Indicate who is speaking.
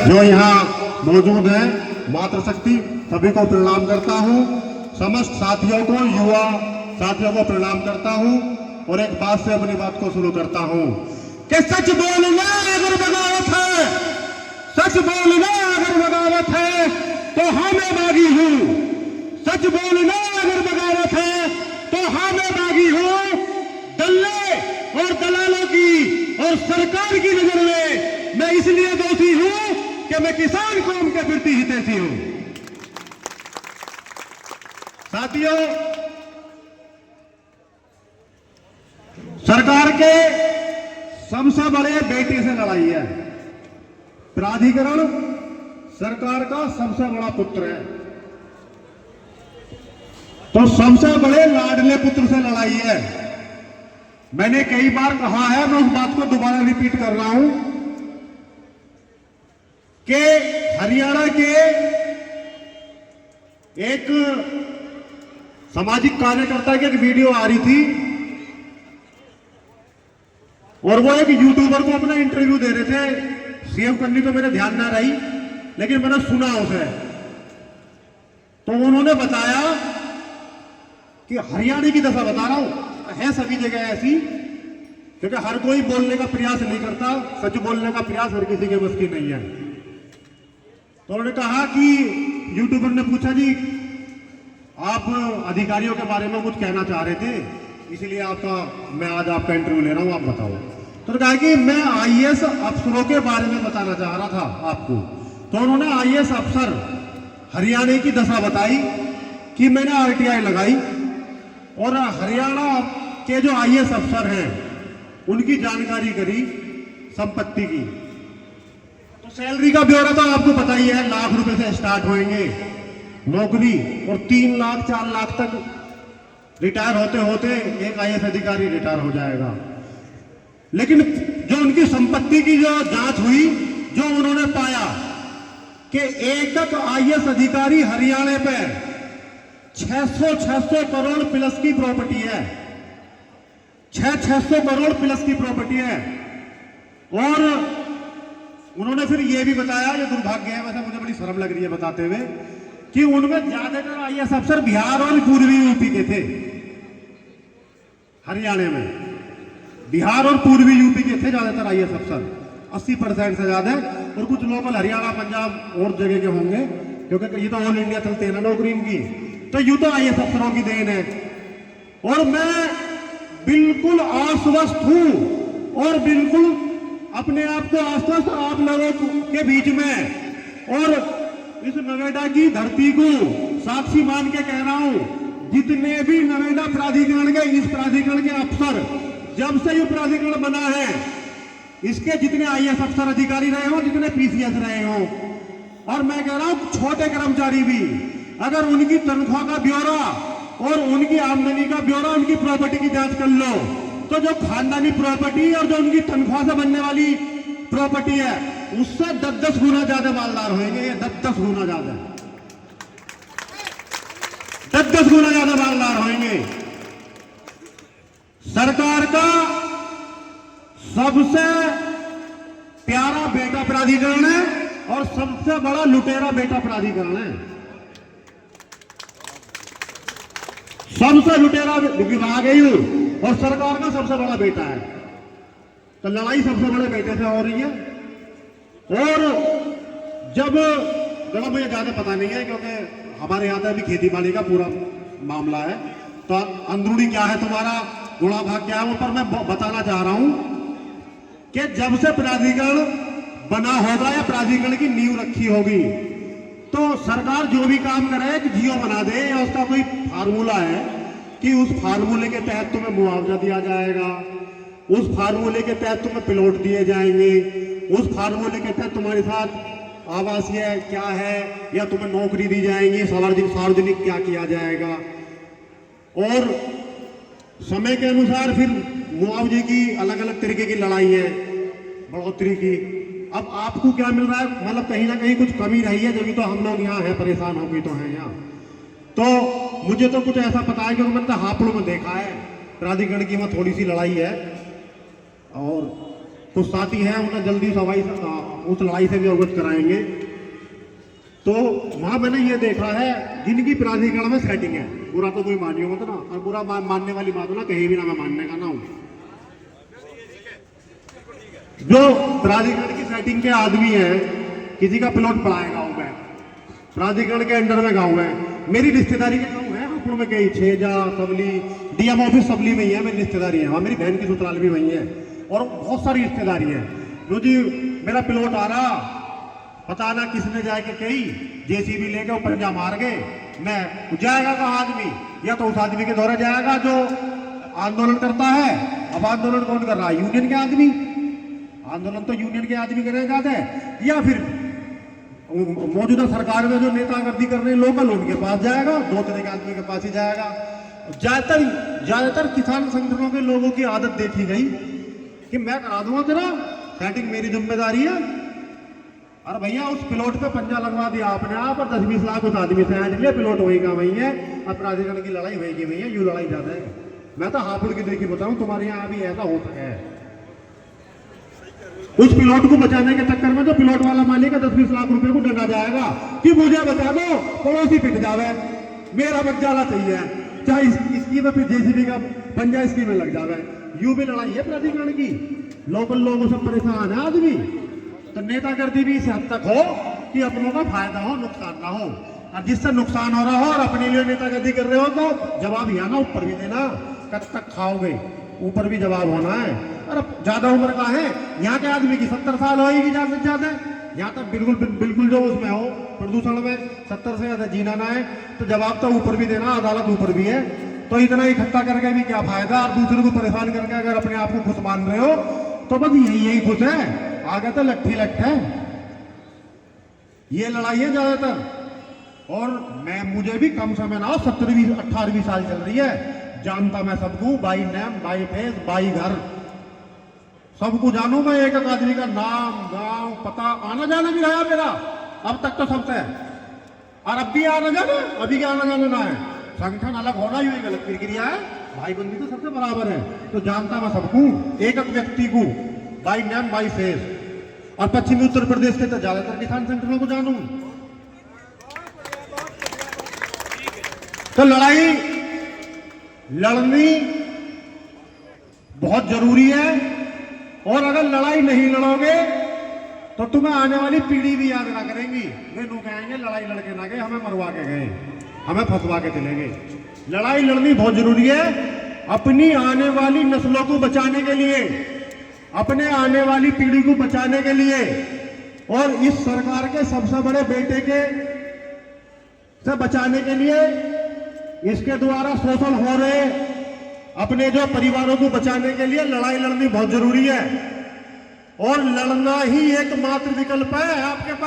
Speaker 1: जो यहाँ मौजूद है, मातृशक्ति सभी को प्रणाम करता हूँ। समस्त साथियों को, युवा साथियों को प्रणाम करता हूँ और एक बात से अपनी बात को शुरू करता हूँ कि सच बोलना अगर बगावत है, सच बोलना अगर बगावत है तो हाँ मैं बागी हूँ। सच बोलना अगर बगावत है तो हाँ मैं बागी हूँ। दल्ले और दलालों की और सरकार की नजर में मैं इसलिए दोषी हूं कि मैं किसान कौम के प्रति हितैषी हूं। साथियों, सरकार के सबसे बड़े बेटे से लड़ाई है। प्राधिकरण सरकार का सबसे बड़ा पुत्र है, तो सबसे बड़े लाडले पुत्र से लड़ाई है। मैंने कई बार कहा है, मैं उस बात को दोबारा रिपीट कर रहा हूं कि हरियाणा के एक सामाजिक कार्यकर्ता की एक वीडियो आ रही थी और वो एक यूट्यूबर को अपना इंटरव्यू दे रहे थे। सेव करनी तो मेरे ध्यान ना रही, लेकिन मैंने सुना उसे, तो उन्होंने बताया कि हरियाणा की दशा बता रहा हूं, है सभी जगह ऐसी, क्योंकि हर कोई बोलने का प्रयास नहीं करता। सच बोलने का प्रयास हर किसी के बस की नहीं है। तो उन्होंने कहा कि यूट्यूबर ने पूछा, जी आप अधिकारियों के बारे में कुछ कहना चाह रहे थे, इसलिए मैं आज आपका इंटरव्यू ले रहा हूं, आप बताओ। तो उन्होंने कहा कि मैं आईएएस अफसरों के बारे में बताना चाह रहा था आपको। तो उन्होंने आईएएस अफसर हरियाणा की दशा बताई कि मैंने आरटीआई लगाई और हरियाणा के जो आईएएस अफसर हैं उनकी जानकारी करी संपत्ति की। तो सैलरी का ब्यौरा तो आपको पता ही है, लाख रुपए से स्टार्ट होंगे नौकरी और 3 लाख 4 लाख तक रिटायर होते होते एक आईएएस अधिकारी रिटायर हो जाएगा। लेकिन जो उनकी संपत्ति की जो जांच हुई, जो उन्होंने पाया कि एक आईएएस अधिकारी हरियाणा पे 600 करोड़ प्लस की प्रॉपर्टी है, 600 करोड़ प्लस की प्रॉपर्टी है। और उन्होंने फिर यह भी बताया, ये दुर्भाग्य है, वैसे मुझे बड़ी शर्म लग रही है बताते हुए, कि उनमें ज्यादातर आईएएस अफसर बिहार और पूर्वी यूपी के थे। हरियाणा में बिहार और पूर्वी यूपी के थे ज्यादातर आईएएस अफसर, 80% से ज्यादा, और कुछ लोकल हरियाणा पंजाब और जगह के होंगे, क्योंकि ये तो ऑल इंडिया चलते हैं ना नौकरी इनकी। तो यूं तो आईएएस अफसरों की देन है। और मैं बिल्कुल आश्वस्त हूं और बिल्कुल अपने आप को आश्वस्त आप लोगों के बीच में और इस नोएडा की धरती को साक्षी मान के कह रहा हूं, जितने भी नोएडा प्राधिकरण के, इस प्राधिकरण के अफसर, जब से ये प्राधिकरण बना है, इसके जितने आईएएस अफसर अधिकारी रहे हो, जितने पीसीएस रहे हो, और मैं कह रहा हूं छोटे कर्मचारी भी, अगर उनकी तनख्वाह का ब्यौरा और उनकी आमदनी का ब्यौरा, उनकी प्रॉपर्टी की जांच कर लो, तो जो खानदानी प्रॉपर्टी और जो उनकी तनख्वाह से बनने वाली प्रॉपर्टी है, उससे 10-10 गुना ज्यादा मालदार होंगे। ये 10-10 गुना ज्यादा, 10-10 गुना ज्यादा मालदार होंगे। सरकार का सबसे प्यारा बेटा प्राधिकरण है और सबसे बड़ा लुटेरा बेटा प्राधिकरण है। सबसे लुटेरा विभाग है और सरकार का सबसे बड़ा बेटा है। तो लड़ाई सबसे बड़े बेटे से हो रही है। और जब मुझे ज्यादा पता नहीं है, क्योंकि हमारे यहाँ भी खेती बाड़ी का पूरा मामला है, तो अंदरूनी क्या है तुम्हारा, गुणा भाग क्या है, वो पर मैं बताना चाह रहा हूं कि जब से प्राधिकरण बना होगा या प्राधिकरण की नींव रखी होगी, तो सरकार जो भी काम करे एक जियो बना दे, या उसका कोई फार्मूला है कि उस फार्मूले के तहत तुम्हें मुआवजा दिया जाएगा, उस फार्मूले के तहत तुम्हें प्लॉट दिए जाएंगे, उस फार्मूले के तहत तुम्हारे साथ आवासीय क्या है या तुम्हें नौकरी दी जाएंगी, सार्वजनिक क्या किया जाएगा, और समय के अनुसार फिर मुआवजे की अलग अलग तरीके की लड़ाई है, बढ़ोतरी की। अब आपको क्या मिल रहा है, मतलब कहीं ना कहीं कुछ कमी रही है, जब तो हम लोग यहाँ हैं, परेशान हो गई तो हैं यहाँ। तो मुझे तो कुछ ऐसा पता है कि मैंने तो हापुड़ में देखा है, प्राधिकरण की वहाँ थोड़ी सी लड़ाई है और कुछ साथी हैं उन्हें जल्दी सफाई उस लड़ाई से भी अवगत कराएंगे। तो वहां मैंने ये देखा है जिनकी प्राधिकरण में सेटिंग है, बुरा तो कोई मानियो मत ना, और बुरा मानने वाली बात ना कहीं भी ना मैं मानने का ना हूं। जो प्राधिकरण की सेटिंग के आदमी है, किसी का प्लॉट पड़ा है गाँव में, प्राधिकरण के अंडर में गाँव है, मेरी रिश्तेदारी के गाँव है हापुड़ में, कई छेजा सबली डीएम ऑफिस सबली में ही है मेरी रिश्तेदारी है, वहाँ मेरी बहन की ससुराल भी वही है और बहुत सारी रिश्तेदारी है। जो जी मेरा प्लॉट आ रहा, पता ना किसने जाके कही जेसीबी लेके वो पंजा मार गए, मैं जाएगा कहाँ आदमी, या तो उस आदमी के द्वारा जाएगा जो आंदोलन करता है। अब आंदोलन कौन कर रहा है? यूनियन के आदमी। आंदोलन तो यूनियन के आदमी करेगा है, या फिर मौजूदा सरकार में जो नेतागर्दी कर रहे हैं लोकल, उनके पास जाएगा, दो तरह के आदमी के पास ही जाएगा। ज्यादातर किसान संगठनों के लोगों की आदत देखी गई कि मैं करा दूंगा तेरा सेटिंग, मेरी जिम्मेदारी है। अरे भैया उस प्लॉट पे पंजा लगवा दिया आपने, आप और 10-20 लाख उस आदमी से आज लिए, प्लॉट वही का वही है, अब प्राधिकरण की लड़ाई वही की वही है, यू लड़ाई ज्यादा है। मैं तो हापुड़ की देखी बताऊं, तुम्हारे यहाँ भी ऐसा होता है। उस प्लॉट को बचाने के चक्कर में जो प्लॉट वाला मालिक है 10-20 लाख रुपए को डंगा जाएगा कि मुझे बचा दो, पड़ोसी पिट जावे, मेरा बच जाना चाहिए, चाहे इसकी में फिर जेसीबी का पंजा इसकी में लग जावे। यू भी लड़ाई है प्राधिकरण की, लोकल लोगों से परेशान है आदमी। तो नेतागर्दी भी इस हद तक हो कि अपनों का फायदा हो, नुकसान ना हो, और जिससे नुकसान हो रहा हो और अपने लिए नेतागर्दी कर रहे हो तो जवाब ही आना, ऊपर भी देना, कब तक खाओगे, ऊपर भी जवाब होना है। अरे ज्यादा उम्र का है यहाँ के आदमी की 70 साल होगी ज्यादा से ज्यादा, यहाँ तक बिल्कुल जो उसमें हो प्रदूषण में 70 से ज्यादा जीना ना है, तो जवाब तो ऊपर भी देना, अदालत ऊपर भी है। तो इतना इकट्ठा करके भी क्या फायदा, और दूसरे को परेशान करके अगर अपने आप को खुश मान रहे हो तो बस यही खुश है, आगे तो लट्ठी लट्ठ है। ये लड़ाई है ज्यादातर। और मुझे भी कम समय ना हो, 17-18 साल चल रही है, जानता मैं सबको, by name by face by घर सबको जानू मैं, एक एक आदमी का नाम गांव पता, आना जाना भी रहा मेरा अब तक तो सबसे, और अब भी आना जाना, अभी क्या आना जाना ना है। संगठन अलग होना ही गलत प्रक्रिया है, भाई बंदी तो सबसे बराबर है। तो जानता मैं सबको, एक एक व्यक्ति को, बाई नेम बाई फेस। और पश्चिमी उत्तर प्रदेश के तो ज्यादातर किसान संगठनों को जानू। तो लड़ाई लड़नी बहुत जरूरी है, और अगर लड़ाई नहीं लड़ोगे तो तुम्हें आने वाली पीढ़ी भी याद ना करेंगी। वे लोग कहेंगे लड़ाई लड़के ना गए, हमें मरवा के गए, हमें फंसवा के चले गए। लड़ाई लड़नी बहुत जरूरी है, अपनी आने वाली नस्लों को बचाने के लिए, अपने आने वाली पीढ़ी को बचाने के लिए, और इस सरकार के सबसे बड़े बेटे के से बचाने के लिए, इसके द्वारा शोषण हो रहे अपने जो परिवारों को बचाने के लिए लड़ाई लड़नी बहुत जरूरी है। और लड़ना ही एकमात्र विकल्प है आपके पास।